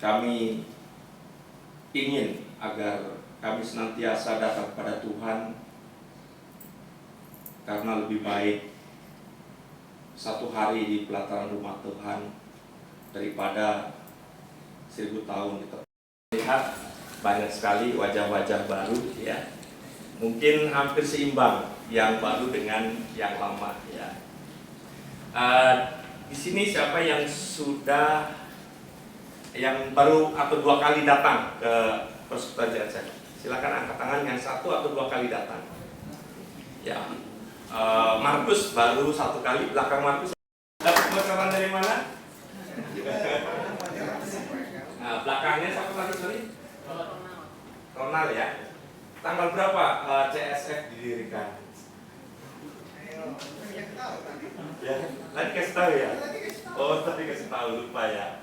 Kami ingin agar kami senantiasa datang kepada Tuhan, karena lebih baik satu hari di pelataran rumah Tuhan daripada 1000 tahun di tempat. Lihat banyak sekali wajah-wajah baru, ya. Mungkin hampir seimbang yang baru dengan yang lama, ya. Di sini siapa yang sudah yang baru atau 2 kali datang ke persekutuan JSF? Silakan angkat tangan yang 1 atau 2 kali datang. Ya, Markus baru 1 kali. Belakang Markus dapat bocoran dari mana? Nah, belakangnya siapa lagi, sorry? Ronald, ya. Tanggal berapa CSF didirikan? Ya, tadi kasih tahu ya. Oh, tadi kasih tahu, lupa ya.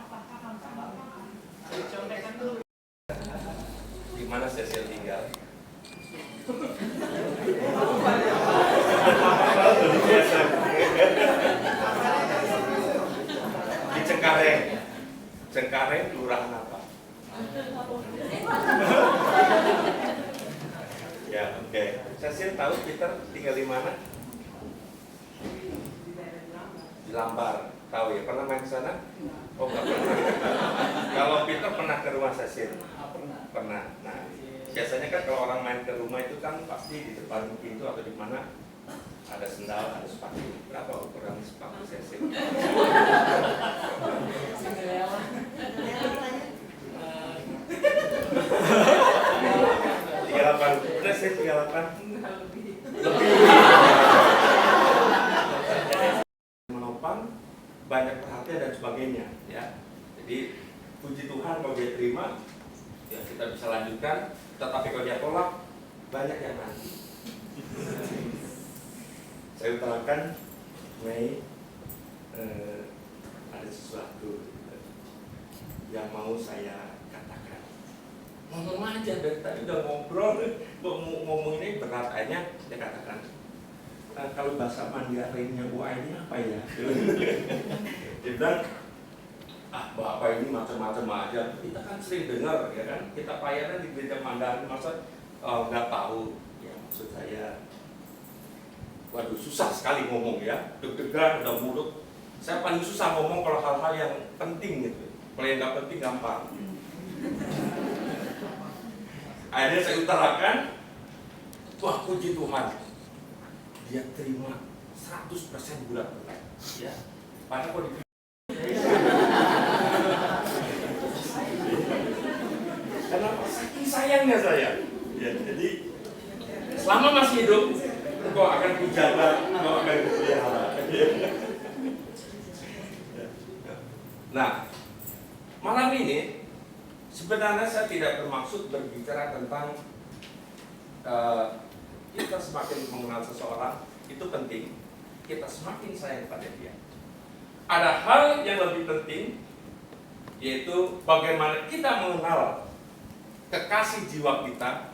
Di mana Cecil tinggal? Di Cengkareng. Cengkareng kelurahan apa? Ya, oke. Cecil tahu Peter tinggal di mana? Di Lambar. Tahu ya? Pernah main ke sana? Oh, nggak pernah. Kalau Peter pernah ke rumah Cecil? Pernah. Nah, biasanya kan kalau orang main ke rumah itu kan pasti di depan pintu atau di mana ada sendal, ada sepatu. Berapa ukuran sepatu Cecil? 38. Udah sih 38. Lebih. Menopang, banyak perhatian dan sebagainya, ya. Jadi puji Tuhan kalau dia terima, ya kita bisa lanjutkan. Tetapi kalau dia tolak, banyak yang nanti. Saya utarakan, Mei, ada sesuatu yang mau saya katakan. ngomong aja dari tadi udah ngobrol, ngomong ini berat aja. Dia katakan, kalau bahasa Mandarinnya Bu ini apa ya? Dia bilang, Bapak ini macam-macam aja. Kita kan sering dengar, ya kan? Kita pelayanan di gereja Mandarin, masa nggak tahu? Ya maksud saya, waduh susah sekali ngomong ya, deg-degan, udah mulut. Saya paling susah ngomong kalau hal-hal yang penting gitu. Kalau yang nggak penting gampang. Akhirnya saya utarakan, wah puji Tuhan, dia terima 100% bulat-bulat. Ya, padahal kok dipikir. Kenapa? Saking sayangnya saya. Ya, jadi selama masih hidup, engkau akan kujaga, engkau akan kupelihara. Nah, malam ini sebenarnya saya tidak bermaksud berbicara tentang kita semakin mengenal seseorang itu penting, kita semakin sayang pada dia. Ada hal yang lebih penting, yaitu bagaimana kita mengenal kekasih jiwa kita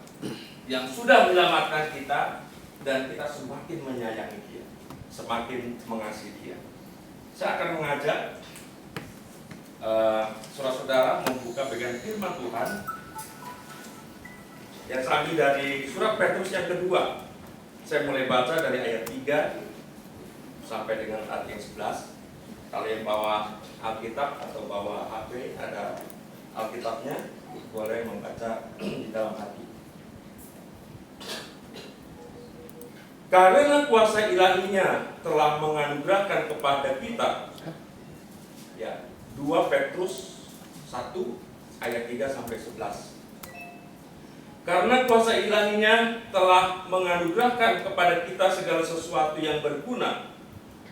yang sudah menyelamatkan kita, dan kita semakin menyayangi dia, semakin mengasihi dia. Saya akan mengajak saudara-saudara membuka bagian firman Tuhan yang saya ambil dari surat Petrus yang kedua. Saya mulai baca dari ayat 3 sampai dengan ayat yang 11. Kalau yang bawa Alkitab atau bawa HP, ada Alkitabnya, boleh membaca di dalam hati. Karena kuasa ilahinya telah menganugerahkan kepada kita, ya, 2 Petrus 1 ayat 3 sampai 11. Karena kuasa ilahinya telah menganugerahkan kepada kita segala sesuatu yang berguna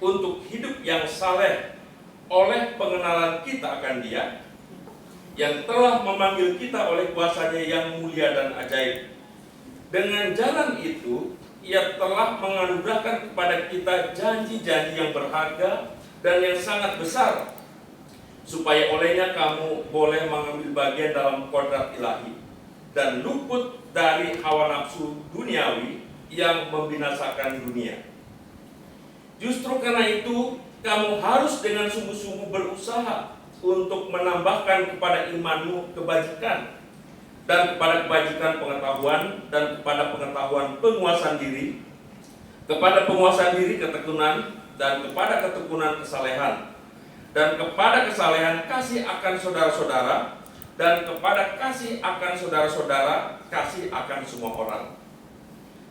untuk hidup yang saleh oleh pengenalan kita akan Dia yang telah memanggil kita oleh kuasanya yang mulia dan ajaib. Dengan jalan itu Ia telah menganugerahkan kepada kita janji-janji yang berharga dan yang sangat besar, supaya olehnya kamu boleh mengambil bagian dalam kodrat ilahi dan luput dari hawa nafsu duniawi yang membinasakan dunia. Justru karena itu, kamu harus dengan sungguh-sungguh berusaha untuk menambahkan kepada imanmu kebajikan, dan kepada kebajikan pengetahuan, dan kepada pengetahuan penguasaan diri, kepada penguasaan diri ketekunan, dan kepada ketekunan kesalehan, dan kepada kesalehan kasih akan saudara-saudara, dan kepada kasih akan saudara-saudara kasih akan semua orang.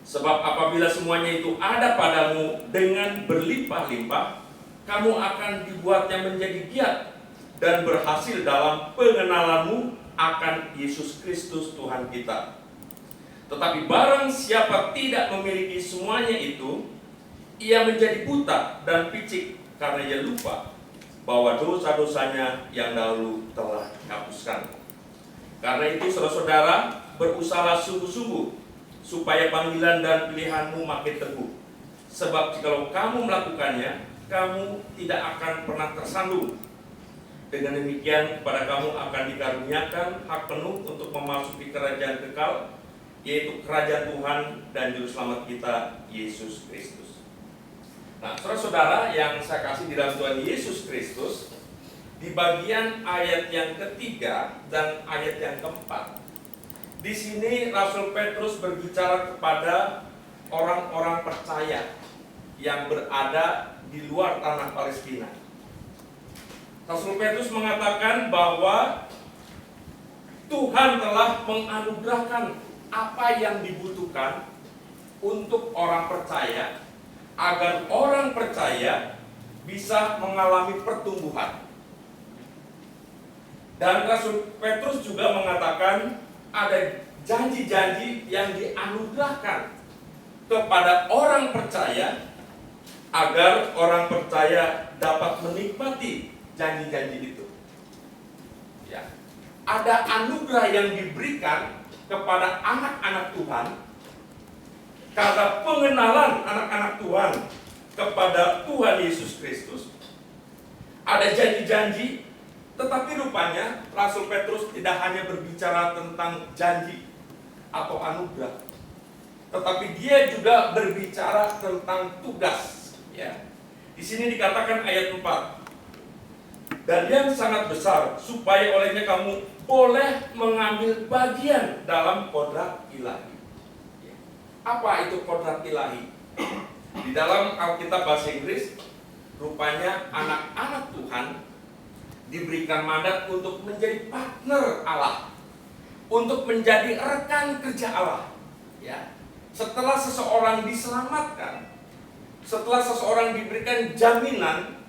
Sebab apabila semuanya itu ada padamu dengan berlimpah-limpah, kamu akan dibuatnya menjadi giat dan berhasil dalam pengenalanmu akan Yesus Kristus Tuhan kita. Tetapi barang siapa tidak memiliki semuanya itu, ia menjadi buta dan picik karena ia lupa bahwa dosa-dosanya yang dahulu telah dihapuskan. Karena itu saudara-saudara, berusahalah sungguh-sungguh supaya panggilan dan pilihanmu makin teguh. Sebab jikalau kamu melakukannya, kamu tidak akan pernah tersandung. Dengan demikian kepada kamu akan dikaruniakan hak penuh untuk memasuki kerajaan kekal, yaitu kerajaan Tuhan dan Juru Selamat kita, Yesus Kristus. Nah, saudara-saudara yang saya kasih di dalam Tuhan Yesus Kristus, di bagian ayat yang ketiga dan ayat yang keempat, di sini Rasul Petrus berbicara kepada orang-orang percaya yang berada di luar tanah Palestina. Rasul Petrus mengatakan bahwa Tuhan telah menganugerahkan apa yang dibutuhkan untuk orang percaya, agar orang percaya bisa mengalami pertumbuhan. Dan Rasul Petrus juga mengatakan ada janji-janji yang dianugerahkan kepada orang percaya, agar orang percaya dapat menikmati janji-janji itu. Ya. Ada anugerah yang diberikan kepada anak-anak Tuhan karena pengenalan anak-anak Tuhan kepada Tuhan Yesus Kristus. Ada janji-janji Tetapi rupanya Rasul Petrus tidak hanya berbicara tentang janji atau anugerah, tetapi dia juga berbicara tentang tugas. Ya. Di sini dikatakan ayat 4. Dan yang sangat besar, supaya olehnya kamu boleh mengambil bagian dalam kodrat ilahi. Apa itu kodrat ilahi? Di dalam Alkitab bahasa Inggris, rupanya anak-anak Tuhan diberikan mandat untuk menjadi partner Allah, untuk menjadi rekan kerja Allah. Ya. Setelah seseorang diselamatkan, setelah seseorang diberikan jaminan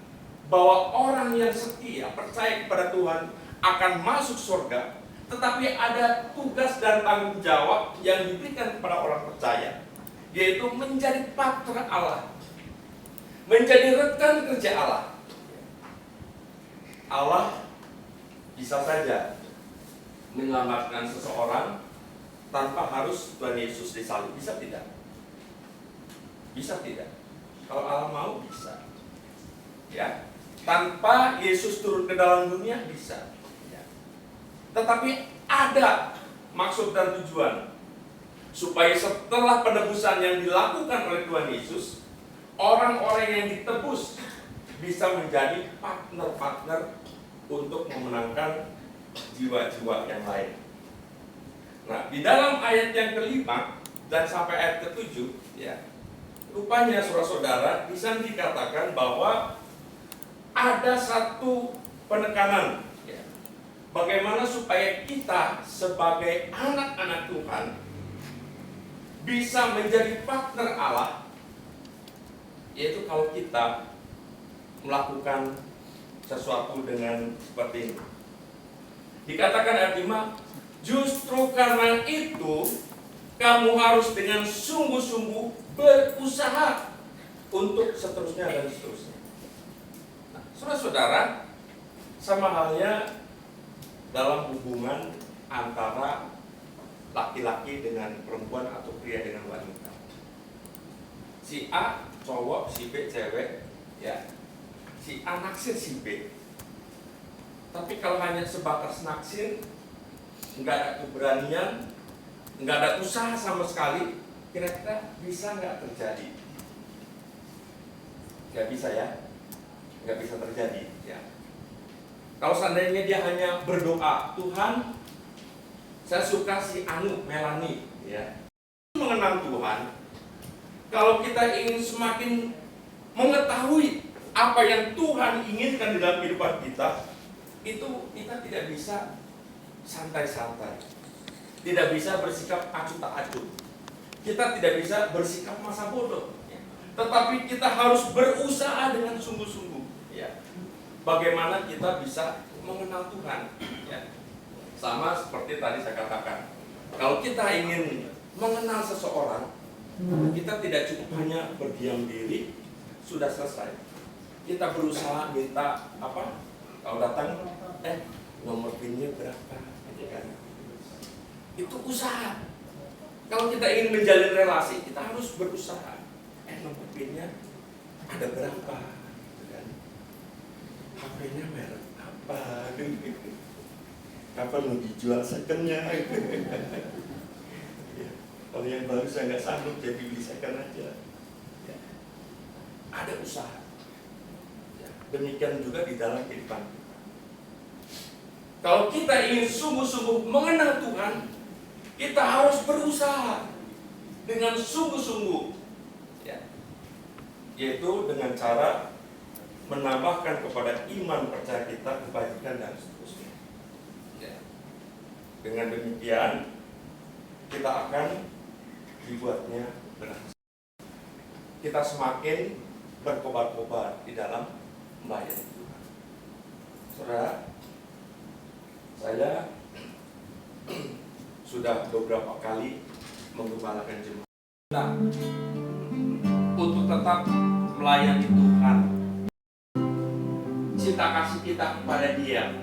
bahwa orang yang setia, percaya kepada Tuhan akan masuk surga, tetapi ada tugas dan tanggung jawab yang diberikan kepada orang percaya, yaitu menjadi partner Allah, menjadi rekan kerja Allah. Allah bisa saja menyelamatkan seseorang tanpa harus Tuhan Yesus disalib. Bisa tidak? Bisa tidak? Kalau Allah mau, bisa. Ya, tanpa Yesus turun ke dalam dunia, bisa. Ya. Tetapi ada maksud dan tujuan supaya setelah penebusan yang dilakukan oleh Tuhan Yesus, orang-orang yang ditebus bisa menjadi partner-partner untuk memenangkan jiwa-jiwa yang lain. Nah, di dalam ayat yang kelima dan sampai ayat ketujuh, ya, rupanya saudara-saudara di sana dikatakan bahwa ada satu penekanan, ya, bagaimana supaya kita sebagai anak-anak Tuhan bisa menjadi partner Allah, yaitu kalau kita melakukan sesuatu dengan seperti ini. Dikatakan ayat 5, justru karena itu kamu harus dengan sungguh-sungguh berusaha untuk seterusnya dan seterusnya. Nah, saudara-saudara, sama halnya dalam hubungan antara laki-laki dengan perempuan atau pria dengan wanita. Si A cowok, si B cewek, ya. Si A naksir si B. Tapi kalau hanya sebatas naksir, nggak ada keberanian, nggak ada usaha sama sekali, kira-kira bisa nggak terjadi? Nggak bisa ya, nggak bisa terjadi. Ya. Kalau seandainya dia hanya berdoa, Tuhan, saya suka si Anu, Melani, ya, mengenal Tuhan. Kalau kita ingin semakin mengetahui apa yang Tuhan inginkan di dalam kehidupan kita, itu kita tidak bisa santai-santai, tidak bisa bersikap acuh tak acuh, kita tidak bisa bersikap masa bodoh, tetapi kita harus berusaha dengan sungguh-sungguh. Ya. Bagaimana kita bisa mengenal Tuhan? Ya. Sama seperti tadi saya katakan, kalau kita ingin mengenal seseorang, kita tidak cukup hanya berdiam diri, sudah selesai. Kita berusaha minta apa? Kalau datang, nomor PIN-nya berapa? Itu usaha. Kalau kita ingin menjalin relasi, kita harus berusaha. Nomor PIN-nya ada berapa? HP-nya merek apa? Kapan mau dijual second-nya? Ya. Kalau yang baru saya nggak sanggup, jadi beli second aja. Ya. Ada usaha. Ya. Demikian juga di dalam kehidupan kita. Kalau kita ingin sungguh-sungguh mengenal Tuhan, kita harus berusaha dengan sungguh-sungguh, ya, yaitu dengan cara menambahkan kepada iman percaya kita kebajikan dan seterusnya. Ya. Dengan demikian kita akan dibuatnya berhasil. Kita semakin berkobar-kobar di dalam melayani Tuhan. Saudara, saya sudah beberapa kali menggembalakan jemaat kita untuk tetap melayani Tuhan. Cinta kasih kita kepada Dia,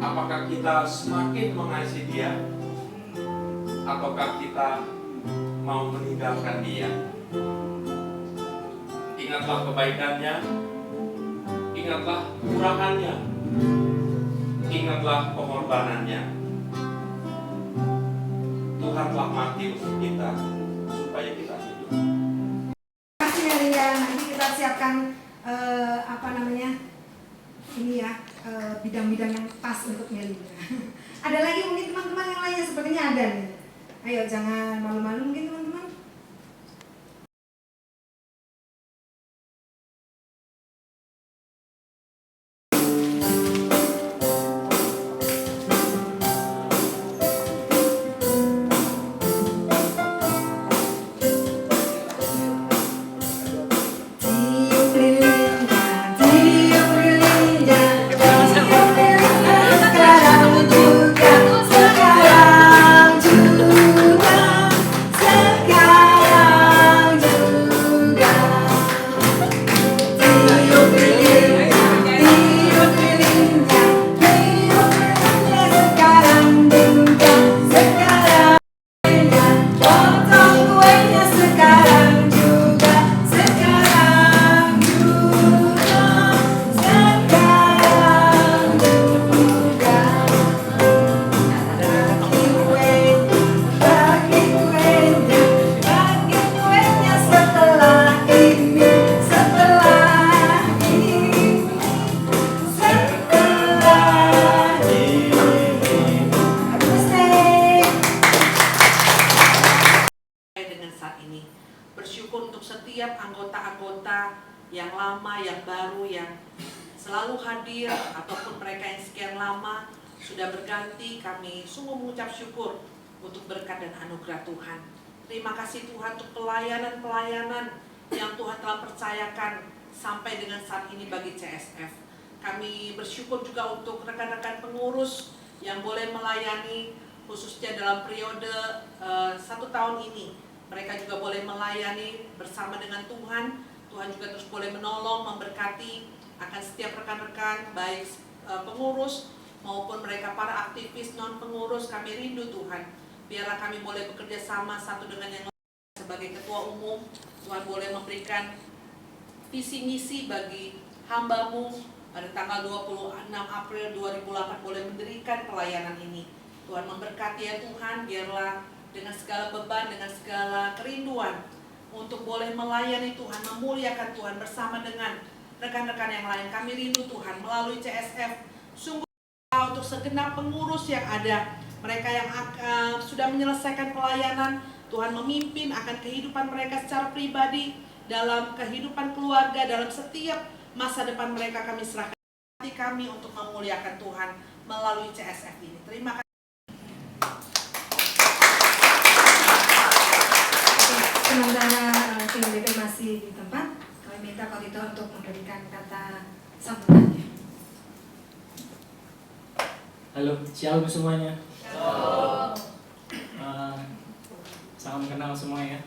apakah kita semakin mengasihi Dia, ataukah kita mau meninggalkan Dia? Ingatlah kebaikannya, ingatlah kemurahannya, Ingatlah pengorbanannya. Tuhan telah mati untuk kita supaya kita hidup. Terima kasih Melia. Nanti kita siapkan ini ya, bidang-bidang yang pas untuk Melia. Ada lagi mungkin teman-teman yang lainnya, sepertinya ada nih. Ayo jangan malu-malu mungkin teman-teman. Bersyukur untuk setiap anggota-anggota yang lama, yang baru, yang selalu hadir, ataupun mereka yang sekian lama sudah berganti. Kami sungguh mengucap syukur untuk berkat dan anugerah Tuhan. Terima kasih Tuhan untuk pelayanan-pelayanan yang Tuhan telah percayakan sampai dengan saat ini bagi CSF. Kami bersyukur juga untuk rekan-rekan pengurus yang boleh melayani, khususnya dalam periode 1 tahun ini. Mereka juga boleh melayani bersama dengan Tuhan. Tuhan juga terus boleh menolong, memberkati akan setiap rekan-rekan, baik pengurus maupun mereka para aktivis non-pengurus. Kami rindu Tuhan, biarlah kami boleh bekerja sama satu dengan yang lain. Sebagai ketua umum, Tuhan boleh memberikan visi misi bagi hamba-Mu pada tanggal 26 April 2008 boleh mendirikan pelayanan ini. Tuhan memberkati ya Tuhan, biarlah dengan segala beban, dengan segala kerinduan untuk boleh melayani Tuhan, memuliakan Tuhan bersama dengan rekan-rekan yang lain. Kami rindu Tuhan melalui CSF, sungguh untuk segenap pengurus yang ada, mereka yang sudah menyelesaikan pelayanan, Tuhan memimpin akan kehidupan mereka secara pribadi, dalam kehidupan keluarga, dalam setiap masa depan mereka. Kami serahkan hati kami untuk memuliakan Tuhan melalui CSF ini. Terima kasih. Sementara tim BP masih di tempat, kami minta Pak Tito untuk memberikan kata sambutannya. Halo, shalom semuanya. Salam kenal semua ya.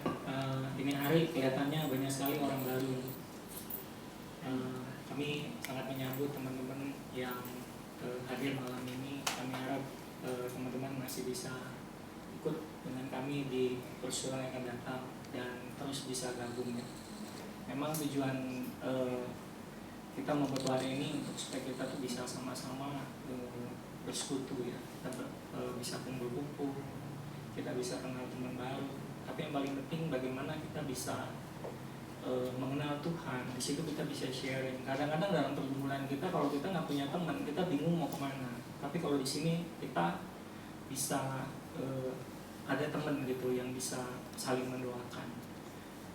Ini hari kelihatannya banyak sekali orang baru. Kami sangat menyambut teman-teman yang hadir malam ini. Kami harap teman-teman masih bisa ikut dengan kami di persoalan yang akan datang dan terus bisa gabung ya. Memang tujuan kita membuat hari ini untuk supaya kita tuh bisa sama-sama bersekutu ya, kita bisa kumpul-kumpul, kita bisa kenal teman baru. Tapi yang paling penting bagaimana kita bisa mengenal Tuhan. Di situ kita bisa sharing. Kadang-kadang dalam pergumulan kita, kalau kita nggak punya teman, kita bingung mau kemana. Tapi kalau di sini kita bisa ada teman gitu yang bisa saling mendoakan.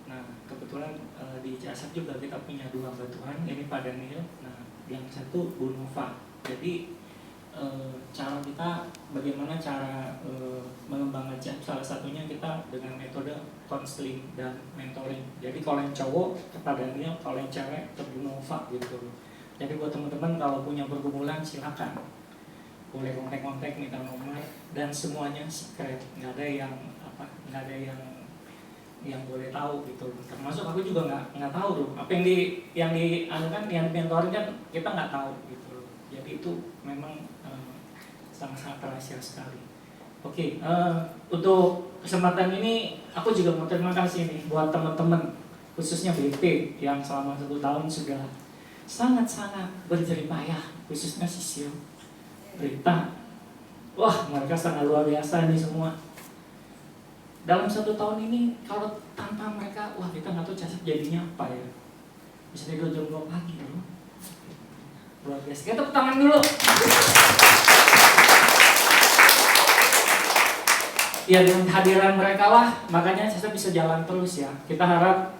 Nah kebetulan di CSF juga kita punya 2 hamba Tuhan, ini Pak Daniel, nah yang satu Bu Nova. Jadi cara kita bagaimana cara mengembangkan CSF, salah satunya kita dengan metode counseling dan mentoring. Jadi kalau yang cowok ke Pak Daniel, kalau yang cewek ke Bu Nova gitu. Jadi buat teman-teman kalau punya pergumulan silakan, boleh kontak-kontak, minta nomor, dan semuanya secret, nggak ada yang boleh tahu gitu. Termasuk aku juga nggak tahu tuh apa yang mentoring kan kita nggak tahu gitu. Jadi itu memang sangat rahasia sekali. Oke, untuk kesempatan ini aku juga mau terima kasih nih buat teman-teman, khususnya BP yang selama 1 tahun sudah sangat-sangat berjerih payah, khususnya Sisil. berita. Wah, mereka sangat luar biasa nih semua. Dalam 1 tahun ini, kalau tanpa mereka, wah kita nggak tahu CSF jadinya apa ya. Bisa tidur jam 2 pagi loh. Luar biasa. Kita tepuk tangan dulu. Ya, dengan kehadiran mereka lah, makanya CSF bisa jalan terus ya. Kita harap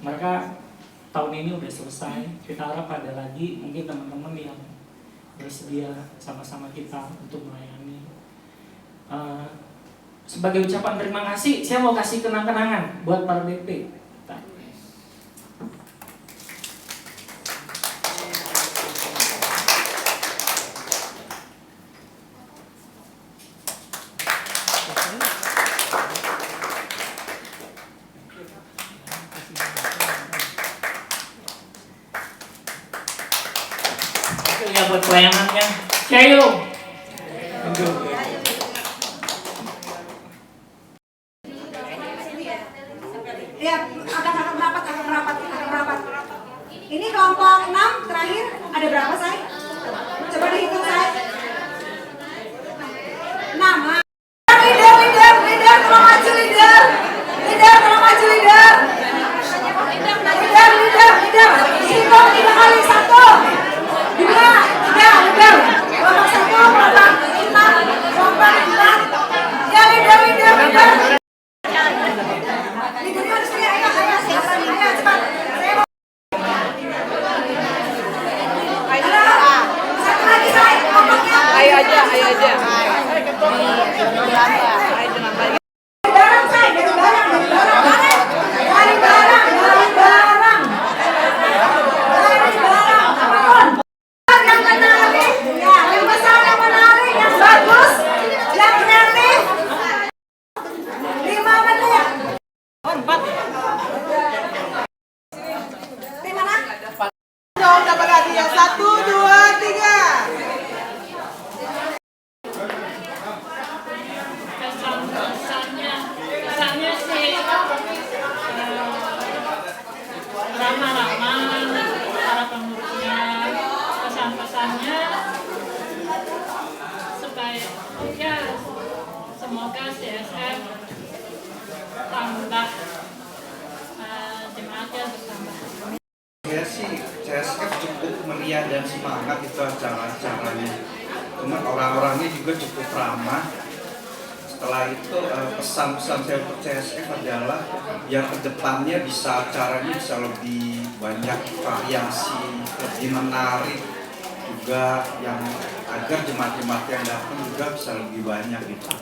mereka tahun ini udah selesai. Kita harap ada lagi mungkin teman-teman yang bersedia sama-sama kita untuk melayani. Sebagai ucapan terima kasih, saya mau kasih kenang-kenangan buat para DP. Itu ya buat pelayanannya. Cayo. Ya, agak merapat. Ini kelompok 6 terakhir ada berapa, Say? Coba dihitung, Say. 6. Leader, tolong maju leader. Leader, tolong maju leader. Leader. Hitung 3 kali. 1, 2, 3, leader. Kelompok 1, kelompok 6, kelompok 4. Ya, leader. Leadernya harus lihat, ayo, cepat. Satu lagi, Say, kelompoknya. Ayo aja. Barang, Say, dari barang. Apapun. Yang menarik, ya, yang besar, yang menarik, yang bagus, yang kreatif. 5 menit. Tim mana? Dong dapat hadiah 1, 2, 3. Kesannya sih ramah-ramah para pengurusnya, pesan-pesannya supaya ya semoga CSF tambah jemaatnya bertambah. Ya sih, CSF cukup meriah dan semangat itu acara-acaranya. Cuman orang-orangnya juga cukup ramah. Setelah itu pesan-pesan saya untuk CSF adalah yang kedepannya bisa acaranya bisa lebih banyak variasi, lebih menarik juga, yang agar jemaat-jemaat yang datang juga bisa lebih banyak gitu.